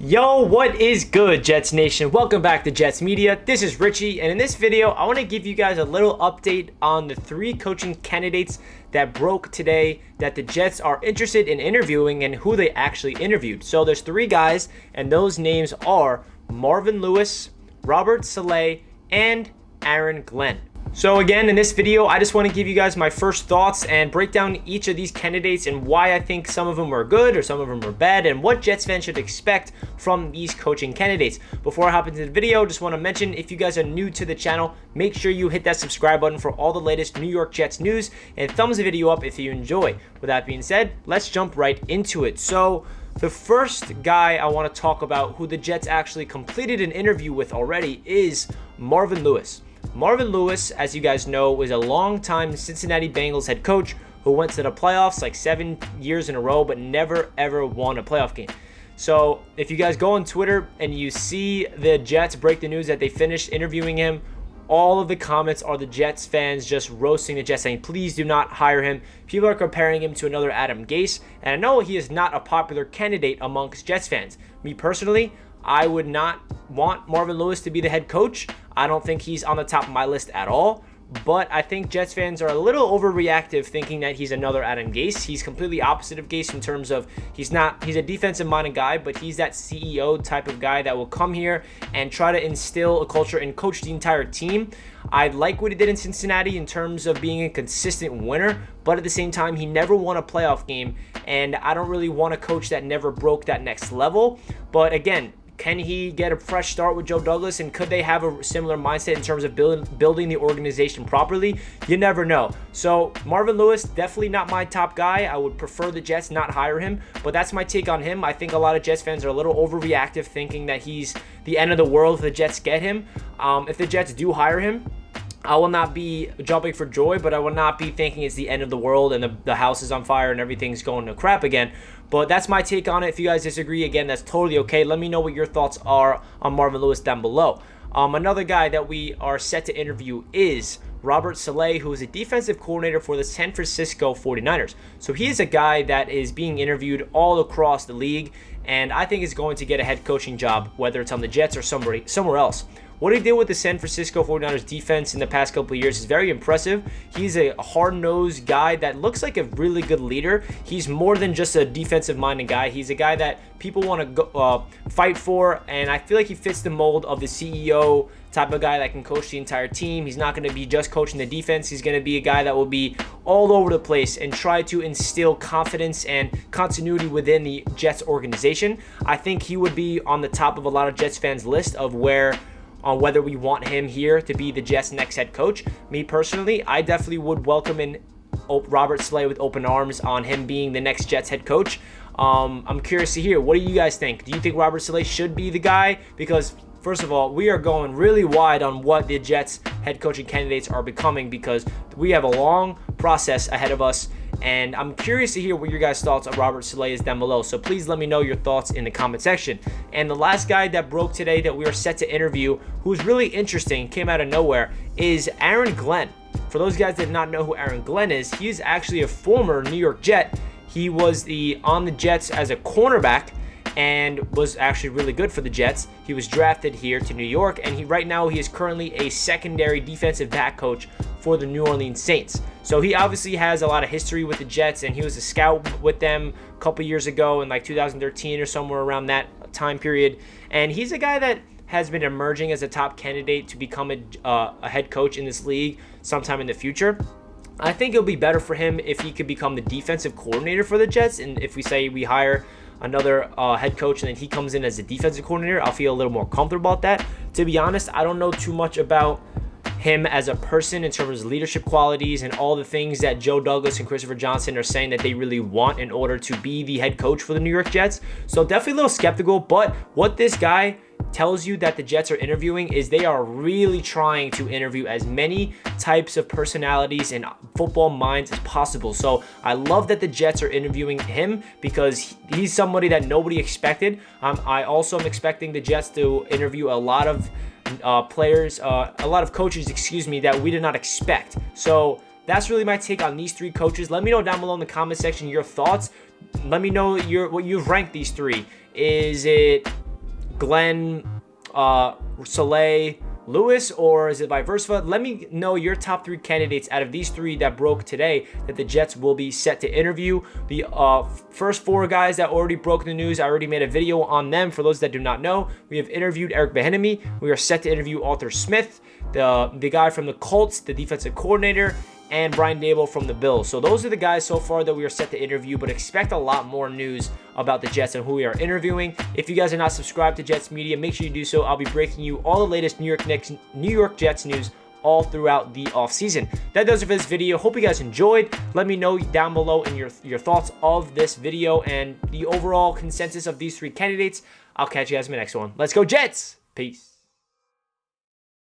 Yo, what is good, Jets Nation? Welcome back to Jets Media. This is Richie, and in this video, I want to give you guys a little update on the 3 coaching candidates that broke today that the Jets are interested in interviewing and who they actually interviewed. So there's 3 guys, and those names are Marvin Lewis, Robert Saleh, and Aaron Glenn. So again, in this video, I just want to give you guys my first thoughts and break down each of these candidates and why I think some of them are good or some of them are bad and what Jets fans should expect from these coaching candidates. Before I hop into the video, just want to mention, if you guys are new to the channel, make sure you hit that subscribe button for all the latest New York Jets news and thumbs the video up if you enjoy. With that being said, let's jump right into it. So the first guy I want to talk about who the Jets actually completed an interview with already is Marvin Lewis. Marvin Lewis, as you guys know, was a longtime Cincinnati Bengals head coach who went to the playoffs like 7 years in a row but never ever won a playoff game. So if you guys go on Twitter and you see the Jets break the news that they finished interviewing him, all of the comments are the Jets fans just roasting the Jets, saying, please do not hire him. People are comparing him to another Adam Gase, and I know he is not a popular candidate amongst Jets fans. Me personally, I would not want Marvin Lewis to be the head coach. I don't think he's on the top of my list at all. But I think Jets fans are a little overreactive thinking that he's another Adam Gase. He's completely opposite of Gase in terms of he's a defensive-minded guy, but he's that CEO type of guy that will come here and try to instill a culture and coach the entire team. I like what he did in Cincinnati in terms of being a consistent winner, but at the same time, he never won a playoff game, and I don't really want a coach that never broke that next level. But again, can he get a fresh start with Joe Douglas, and could they have a similar mindset in terms of building the organization properly? You never know. So Marvin Lewis, definitely not my top guy. I would prefer the Jets not hire him, but that's my take on him. I think a lot of Jets fans are a little overreactive, thinking that he's the end of the world if the Jets get him. If the Jets do hire him, I will not be jumping for joy, but I will not be thinking it's the end of the world and the house is on fire and everything's going to crap again. But that's my take on it. If you guys disagree, again, that's totally okay. Let me know what your thoughts are on Marvin Lewis down below. Another guy that we are set to interview is Robert Saleh, who is a defensive coordinator for the San Francisco 49ers. So he is a guy that is being interviewed all across the league, and I think is going to get a head coaching job, whether it's on the Jets or somewhere else. What he did with the San Francisco 49ers defense in the past couple of years is very impressive. He's a hard-nosed guy that looks like a really good leader. He's more than just a defensive-minded guy. He's a guy that people want to fight for, and I feel like he fits the mold of the CEO type of guy that can coach the entire team. He's not going to be just coaching the defense. He's going to be a guy that will be all over the place and try to instill confidence and continuity within the Jets organization. I think he would be on the top of a lot of Jets fans' list of on whether we want him here to be the Jets' next head coach. Me personally, I definitely would welcome in Robert Saleh with open arms on him being the next Jets head coach. I'm curious to hear, what do you guys think? Do you think Robert Saleh should be the guy? Because first of all, we are going really wide on what the Jets head coaching candidates are becoming, because we have a long process ahead of us, and I'm curious to hear what your guys' thoughts on Robert Saleh is down below. So please let me know your thoughts in the comment section. And the last guy that broke today that we are set to interview, who's really interesting, came out of nowhere, is Aaron Glenn. For those guys that did not know who Aaron Glenn is, he is actually a former New York Jet. He was on the Jets as a cornerback and was actually really good for the Jets. He was drafted here to New York, and right now he is currently a secondary defensive back coach for the New Orleans Saints. So he obviously has a lot of history with the Jets, and he was a scout with them a couple years ago in like 2013 or somewhere around that time period. And he's a guy that has been emerging as a top candidate to become a head coach in this league sometime in the future. I think it'll be better for him if he could become the defensive coordinator for the Jets, and if we say we hire another head coach and then he comes in as a defensive coordinator, I'll feel a little more comfortable about that. To be honest, I don't know too much about him as a person in terms of leadership qualities and all the things that Joe Douglas and Christopher Johnson are saying that they really want in order to be the head coach for the New York Jets. So definitely a little skeptical, but what this guy tells you that the Jets are interviewing is they are really trying to interview as many types of personalities and football minds as possible. So I love that the Jets are interviewing him, because he's somebody that nobody expected. I also am expecting the Jets to interview a lot of coaches, that we did not expect. So that's really my take on these 3 coaches. Let me know down below in the comment section your thoughts. Let me know what you've ranked these 3. Is it Glenn, Saleh, Lewis, or is it vice versa? Let me know your top 3 candidates out of these 3 that broke today that the Jets will be set to interview. The first 4 guys that already broke the news, I already made a video on them. For those that do not know, we have interviewed Eric Bieniemy. We are set to interview Arthur Smith, the guy from the Colts, the defensive coordinator, and Brian Daboll from the Bills. So those are the guys so far that we are set to interview, but expect a lot more news about the Jets and who we are interviewing. If you guys are not subscribed to Jets Media, make sure you do so. I'll be breaking you all the latest New York Jets news all throughout the offseason. That does it for this video. Hope you guys enjoyed. Let me know down below in your thoughts of this video and the overall consensus of these 3 candidates. I'll catch you guys in the next one. Let's go Jets! Peace.